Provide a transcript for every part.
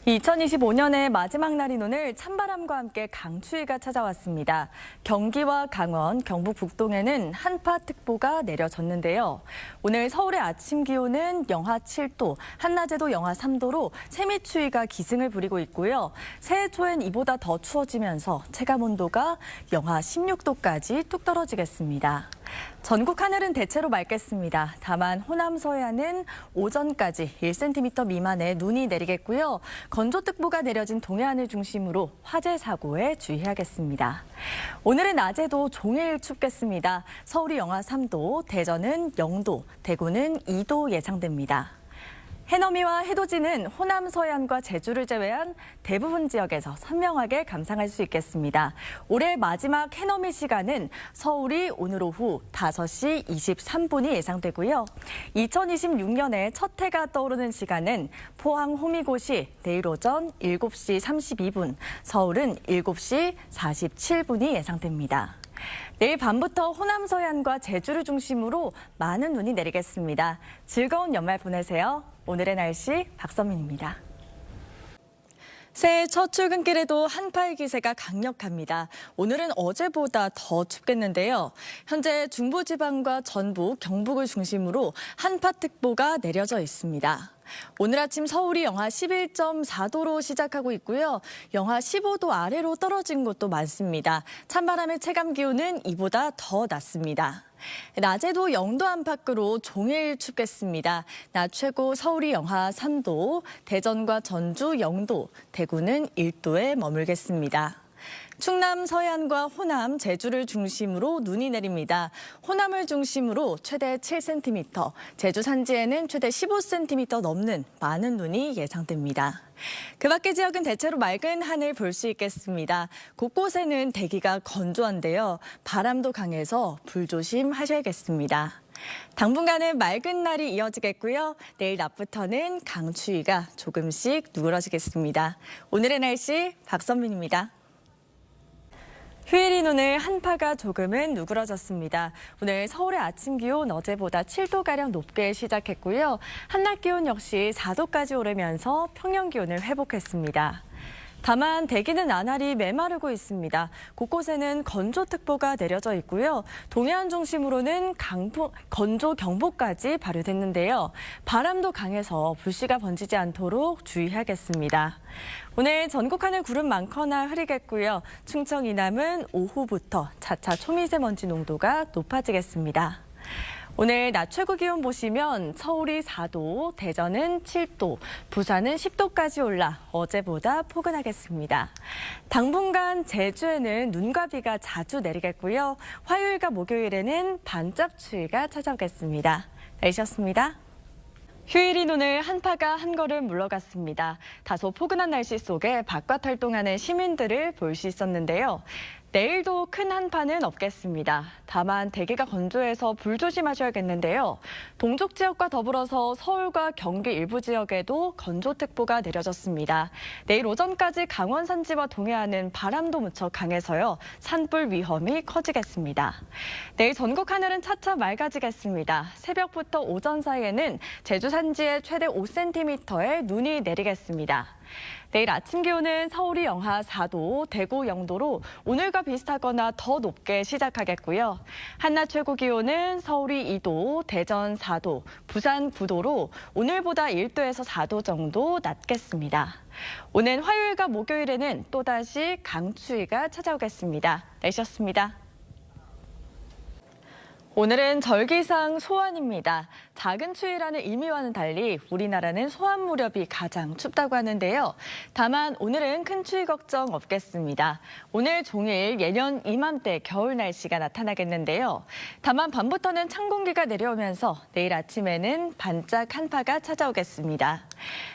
2025년의 마지막 날인 오늘 찬바람과 함께 강추위가 찾아왔습니다. 경기와 강원, 경북 북동에는 한파특보가 내려졌는데요. 오늘 서울의 아침 기온은 영하 7도, 한낮에도 영하 3도로 세미추위가 기승을 부리고 있고요. 새해 초엔 이보다 더 추워지면서 체감온도가 영하 16도까지 뚝 떨어지겠습니다. 전국 하늘은 대체로 맑겠습니다. 다만 호남 서해안은 오전까지 1cm 미만의 눈이 내리겠고요. 건조특보가 내려진 동해안을 중심으로 화재 사고에 주의해야겠습니다. 오늘은 낮에도 종일 춥겠습니다. 서울이 영하 3도, 대전은 0도, 대구는 2도 예상됩니다. 해넘이와 해돋이는 호남 서해안과 제주를 제외한 대부분 지역에서 선명하게 감상할 수 있겠습니다. 올해 마지막 해넘이 시간은 서울이 오늘 오후 5시 23분이 예상되고요. 2026년에 첫 해가 떠오르는 시간은 포항 호미곶이 내일 오전 7시 32분, 서울은 7시 47분이 예상됩니다. 내일 밤부터 호남 서해안과 제주를 중심으로 많은 눈이 내리겠습니다. 즐거운 연말 보내세요. 오늘의 날씨 박선민입니다. 새해 첫 출근길에도 한파의 기세가 강력합니다. 오늘은 어제보다 더 춥겠는데요. 현재 중부지방과 전북, 경북을 중심으로 한파특보가 내려져 있습니다. 오늘 아침 서울이 영하 11.4도로 시작하고 있고요. 영하 15도 아래로 떨어진 곳도 많습니다. 찬바람의 체감 기온은 이보다 더 낮습니다. 낮에도 0도 안팎으로 종일 춥겠습니다. 낮 최고 서울이 영하 3도, 대전과 전주 0도, 대구는 1도에 머물겠습니다. 충남 서해안과 호남, 제주를 중심으로 눈이 내립니다. 호남을 중심으로 최대 7cm, 제주 산지에는 최대 15cm 넘는 많은 눈이 예상됩니다. 그 밖의 지역은 대체로 맑은 하늘 볼 수 있겠습니다. 곳곳에는 대기가 건조한데요. 바람도 강해서 불조심하셔야겠습니다. 당분간은 맑은 날이 이어지겠고요. 내일 낮부터는 강추위가 조금씩 누그러지겠습니다. 오늘의 날씨 박선민입니다. 휴일인 오늘 한파가 조금은 누그러졌습니다. 오늘 서울의 아침 기온 어제보다 7도가량 높게 시작했고요. 한낮 기온 역시 4도까지 오르면서 평년 기온을 회복했습니다. 다만 대기는 나날이 메마르고 있습니다. 곳곳에는 건조특보가 내려져 있고요. 동해안 중심으로는 건조경보까지 발효됐는데요. 바람도 강해서 불씨가 번지지 않도록 주의해야겠습니다. 오늘 전국 하늘 구름 많거나 흐리겠고요. 충청 이남은 오후부터 차차 초미세먼지 농도가 높아지겠습니다. 오늘 낮 최고 기온 보시면 서울이 4도, 대전은 7도, 부산은 10도까지 올라 어제보다 포근하겠습니다. 당분간 제주에는 눈과 비가 자주 내리겠고요. 화요일과 목요일에는 반짝 추위가 찾아오겠습니다. 날씨였습니다. 휴일인 오늘 한파가 한 걸음 물러갔습니다. 다소 포근한 날씨 속에 바깥 활동하는 시민들을 볼 수 있었는데요. 내일도 큰 한파는 없겠습니다. 다만 대기가 건조해서 불조심하셔야겠는데요. 동쪽 지역과 더불어서 서울과 경기 일부 지역에도 건조특보가 내려졌습니다. 내일 오전까지 강원 산지와 동해안은 바람도 무척 강해서요. 산불 위험이 커지겠습니다. 내일 전국 하늘은 차차 맑아지겠습니다. 새벽부터 오전 사이에는 제주 산지에 최대 5cm의 눈이 내리겠습니다. 내일 아침 기온은 서울이 영하 4도, 대구 0도로 오늘과 비슷하거나 더 높게 시작하겠고요. 한낮 최고 기온은 서울이 2도, 대전 4도, 부산 9도로 오늘보다 1도에서 4도 정도 낮겠습니다. 오는 화요일과 목요일에는 또다시 강추위가 찾아오겠습니다. 날씨였습니다. 오늘은 절기상 소환입니다. 작은 추위라는 의미와는 달리 우리나라는 소환 무렵이 가장 춥다고 하는데요. 다만 오늘은 큰 추위 걱정 없겠습니다. 오늘 종일 예년 이맘때 겨울 날씨가 나타나겠는데요. 다만 밤부터는 찬 공기가 내려오면서 내일 아침에는 반짝 한파가 찾아오겠습니다.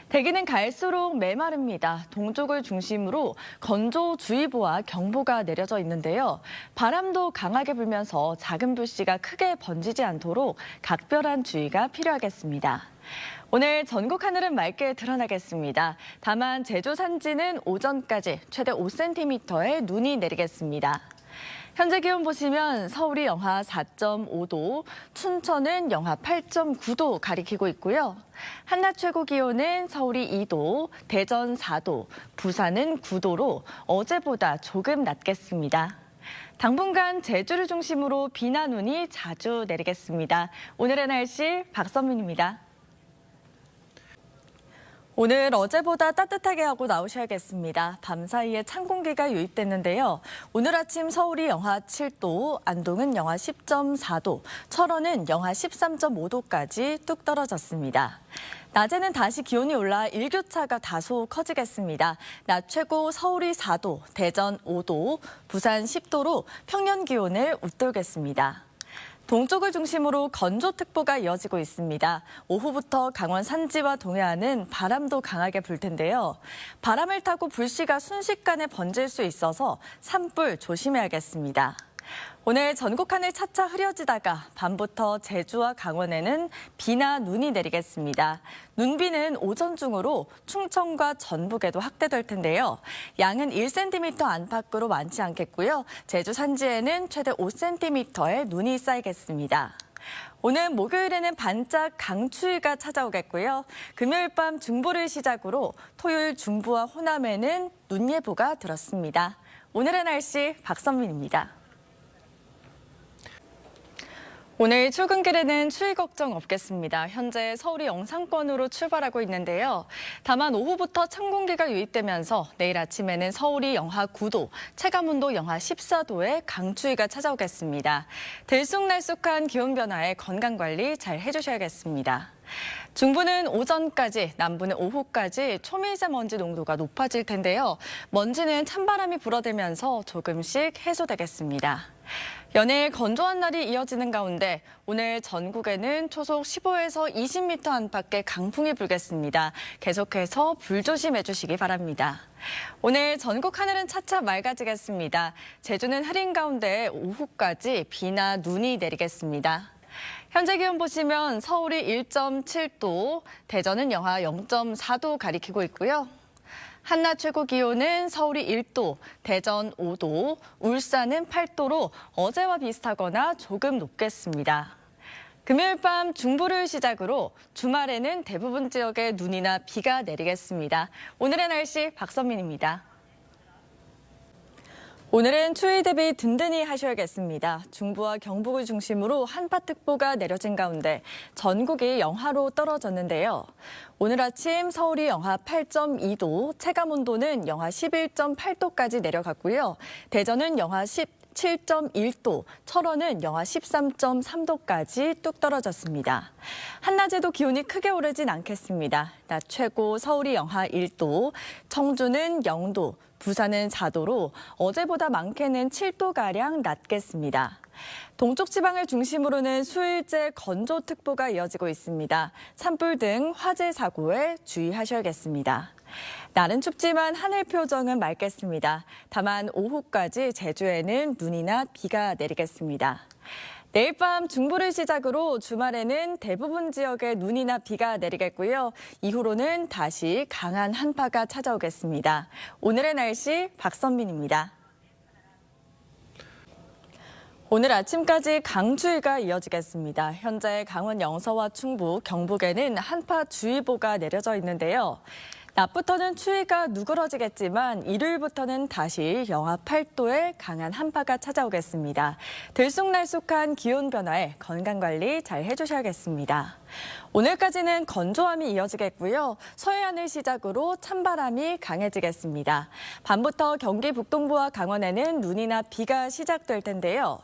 대기는 갈수록 메마릅니다. 동쪽을 중심으로 건조주의보와 경보가 내려져 있는데요. 바람도 강하게 불면서 작은 불씨가 크게 번지지 않도록 각별한 주의가 필요하겠습니다. 오늘 전국 하늘은 맑게 드러나겠습니다. 다만 제주 산지는 오전까지 최대 5cm의 눈이 내리겠습니다. 현재 기온 보시면 서울이 영하 4.5도, 춘천은 영하 8.9도 가리키고 있고요. 한낮 최고 기온은 서울이 2도, 대전 4도, 부산은 9도로 어제보다 조금 낮겠습니다. 당분간 제주를 중심으로 비나 눈이 자주 내리겠습니다. 오늘의 날씨 박선민입니다. 오늘 어제보다 따뜻하게 하고 나오셔야겠습니다. 밤사이에 찬 공기가 유입됐는데요. 오늘 아침 서울이 영하 7도, 안동은 영하 10.4도, 철원은 영하 13.5도까지 뚝 떨어졌습니다. 낮에는 다시 기온이 올라 일교차가 다소 커지겠습니다. 낮 최고 서울이 4도, 대전 5도, 부산 10도로 평년 기온을 웃돌겠습니다. 동쪽을 중심으로 건조특보가 이어지고 있습니다. 오후부터 강원 산지와 동해안은 바람도 강하게 불 텐데요. 바람을 타고 불씨가 순식간에 번질 수 있어서 산불 조심해야겠습니다. 오늘 전국 하늘 차차 흐려지다가 밤부터 제주와 강원에는 비나 눈이 내리겠습니다. 눈비는 오전 중으로 충청과 전북에도 확대될 텐데요. 양은 1cm 안팎으로 많지 않겠고요. 제주 산지에는 최대 5cm의 눈이 쌓이겠습니다. 오늘 목요일에는 반짝 강추위가 찾아오겠고요. 금요일 밤 중부를 시작으로 토요일 중부와 호남에는 눈 예보가 들었습니다. 오늘의 날씨 박선민입니다. 오늘 출근길에는 추위 걱정 없겠습니다. 현재 서울이 영상권으로 출발하고 있는데요. 다만 오후부터 찬 공기가 유입되면서 내일 아침에는 서울이 영하 9도, 체감온도 영하 14도의 강추위가 찾아오겠습니다. 들쑥날쑥한 기온 변화에 건강관리 잘 해주셔야겠습니다. 중부는 오전까지, 남부는 오후까지 초미세먼지 농도가 높아질 텐데요. 먼지는 찬바람이 불어대면서 조금씩 해소되겠습니다. 연일 건조한 날이 이어지는 가운데 오늘 전국에는 초속 15에서 20m 안팎의 강풍이 불겠습니다. 계속해서 불조심해 주시기 바랍니다. 오늘 전국 하늘은 차차 맑아지겠습니다. 제주는 흐린 가운데 오후까지 비나 눈이 내리겠습니다. 현재 기온 보시면 서울이 1.7도, 대전은 영하 0.4도 가리키고 있고요. 한낮 최고 기온은 서울이 1도, 대전 5도, 울산은 8도로 어제와 비슷하거나 조금 높겠습니다. 금요일 밤 중부를 시작으로 주말에는 대부분 지역에 눈이나 비가 내리겠습니다. 오늘의 날씨 박선민입니다. 오늘은 추위 대비 든든히 하셔야겠습니다. 중부와 경북을 중심으로 한파특보가 내려진 가운데 전국이 영하로 떨어졌는데요. 오늘 아침 서울이 영하 8.2도, 체감온도는 영하 11.8도까지 내려갔고요. 대전은 영하 7.1도, 철원은 영하 13.3도까지 뚝 떨어졌습니다. 한낮에도 기온이 크게 오르진 않겠습니다. 낮 최고 서울이 영하 1도, 청주는 0도, 부산은 4도로 어제보다 많게는 7도가량 낮겠습니다. 동쪽 지방을 중심으로는 수일째 건조특보가 이어지고 있습니다. 산불 등 화재 사고에 주의하셔야겠습니다. 날은 춥지만 하늘 표정은 맑겠습니다. 다만 오후까지 제주에는 눈이나 비가 내리겠습니다. 내일 밤 중부를 시작으로 주말에는 대부분 지역에 눈이나 비가 내리겠고요. 이후로는 다시 강한 한파가 찾아오겠습니다. 오늘의 날씨 박선민입니다. 오늘 아침까지 강추위가 이어지겠습니다. 현재 강원 영서와 충북, 경북에는 한파주의보가 내려져 있는데요. 낮부터는 추위가 누그러지겠지만 일요일부터는 다시 영하 8도의 강한 한파가 찾아오겠습니다. 들쑥날쑥한 기온 변화에 건강관리 잘 해주셔야겠습니다. 오늘까지는 건조함이 이어지겠고요. 서해안을 시작으로 찬바람이 강해지겠습니다. 밤부터 경기 북동부와 강원에는 눈이나 비가 시작될 텐데요.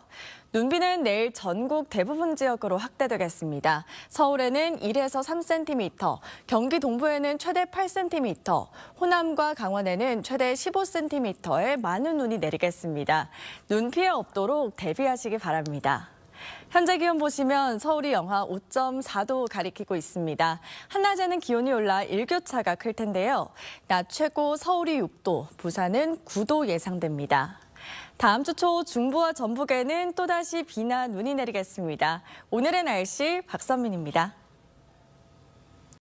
눈비는 내일 전국 대부분 지역으로 확대되겠습니다. 서울에는 1에서 3cm, 경기 동부에는 최대 8cm, 호남과 강원에는 최대 15cm의 많은 눈이 내리겠습니다. 눈 피해 없도록 대비하시기 바랍니다. 현재 기온 보시면 서울이 영하 5.4도 가리키고 있습니다. 한낮에는 기온이 올라 일교차가 클 텐데요. 낮 최고 서울이 6도, 부산은 9도 예상됩니다. 다음 주 초 중부와 전북에는 또다시 비나 눈이 내리겠습니다. 오늘의 날씨 박선민입니다.